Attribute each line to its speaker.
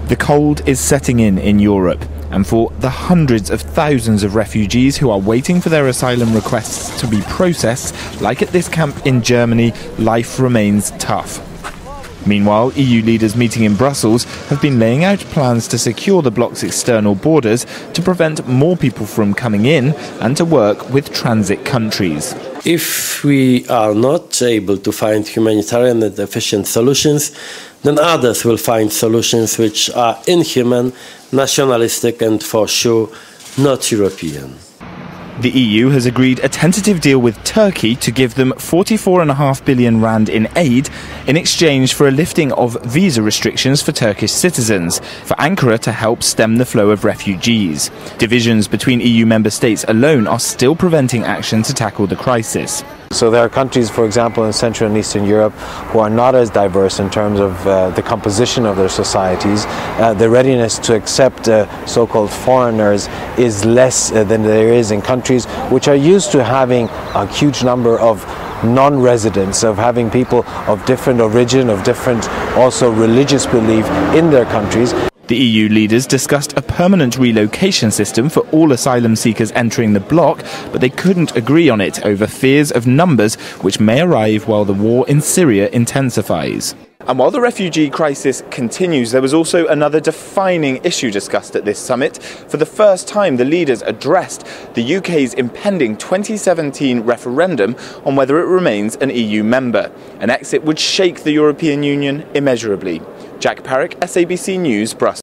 Speaker 1: The cold is setting in Europe, and for the hundreds of thousands of refugees who are waiting for their asylum requests to be processed, like at this camp in Germany, life remains tough. Meanwhile, EU leaders meeting in Brussels have been laying out plans to secure the bloc's external borders to prevent more people from coming in and to work with transit countries.
Speaker 2: If we are not able to find humanitarian and efficient solutions, then others will find solutions which are inhuman, nationalistic and for sure not European.
Speaker 1: The EU has agreed a tentative deal with Turkey to give them 44.5 billion rand in aid in exchange for a lifting of visa restrictions for Turkish citizens, for Ankara to help stem the flow of refugees. Divisions between EU member states alone are still preventing action to tackle the crisis.
Speaker 3: So there are countries, for example, in Central and Eastern Europe who are not as diverse in terms of the composition of their societies. The readiness to accept so-called foreigners is less than there is in countries which are used to having a huge number of non-residents, of having people of different origin, of different also religious belief in their countries.
Speaker 1: The EU leaders discussed a permanent relocation system for all asylum seekers entering the bloc, but they couldn't agree on it over fears of numbers which may arrive while the war in Syria intensifies. And while the refugee crisis continues, there was also another defining issue discussed at this summit. For the first time, the leaders addressed the UK's impending 2017 referendum on whether it remains an EU member. An exit would shake the European Union immeasurably. Jack Parrick, SABC News, Brussels.